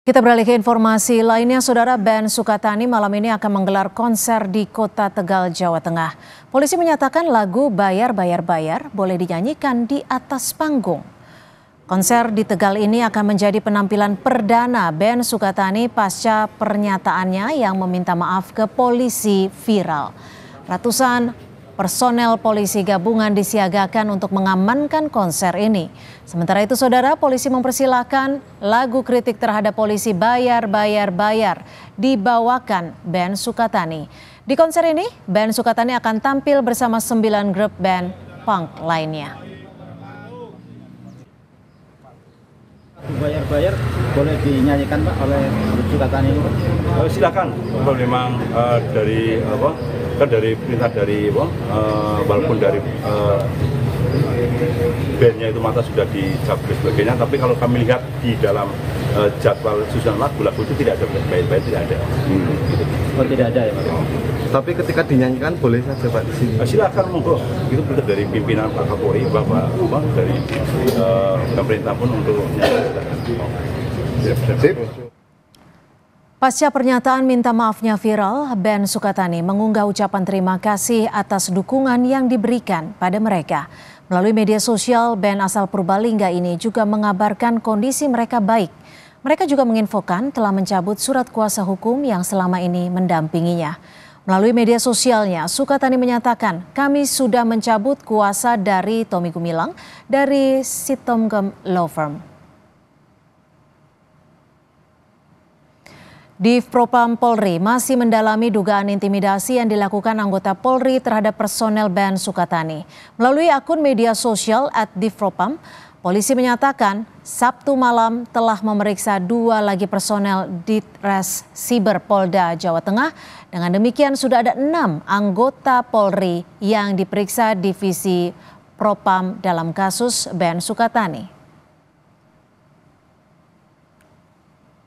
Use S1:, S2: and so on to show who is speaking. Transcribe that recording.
S1: Kita beralih ke informasi lainnya, Saudara. Band Sukatani malam ini akan menggelar konser di Kota Tegal, Jawa Tengah. Polisi menyatakan lagu Bayar Bayar Bayar boleh dinyanyikan di atas panggung. Konser di Tegal ini akan menjadi penampilan perdana band Sukatani pasca pernyataannya yang meminta maaf ke polisi viral. Ratusan personel polisi gabungan disiagakan untuk mengamankan konser ini. Sementara itu, Saudara, polisi mempersilahkan lagu kritik terhadap polisi Bayar Bayar Bayar dibawakan band Sukatani. Di konser ini, band Sukatani akan tampil bersama 9 grup band punk lainnya.
S2: Bayar-bayar boleh dinyanyikan Pak oleh Sukatani?
S3: Silakan. Kalau memang dari kan dari perintah dari walaupun dari bandnya itu mata sudah dicabut dan sebagainya, tapi kalau kami lihat di dalam jadwal susunan lagu itu tidak ada bayar-bayar, tidak ada.
S2: Gitu. Oh, tidak ada ya Pak?
S4: Tapi ketika dinyanyikan boleh saja Pak di sini.
S3: Silakan monggo. Itu perintah dari pimpinan Pak Kapolri, Bapak dari pemerintah pun untuk
S1: Pasca pernyataan minta maafnya viral, band Sukatani mengunggah ucapan terima kasih atas dukungan yang diberikan pada mereka. Melalui media sosial, band asal Purbalingga ini juga mengabarkan kondisi mereka baik. Mereka juga menginfokan telah mencabut surat kuasa hukum yang selama ini mendampinginya. Melalui media sosialnya, Sukatani menyatakan, "Kami sudah mencabut kuasa dari Tommy Gumilang dari Sitomgem Law Firm." Divpropam Polri masih mendalami dugaan intimidasi yang dilakukan anggota Polri terhadap personel band Sukatani. Melalui akun media sosial @divpropam, polisi menyatakan Sabtu malam telah memeriksa 2 lagi personel Ditres Siber Polda Jawa Tengah. Dengan demikian sudah ada 6 anggota Polri yang diperiksa divisi Propam dalam kasus band Sukatani.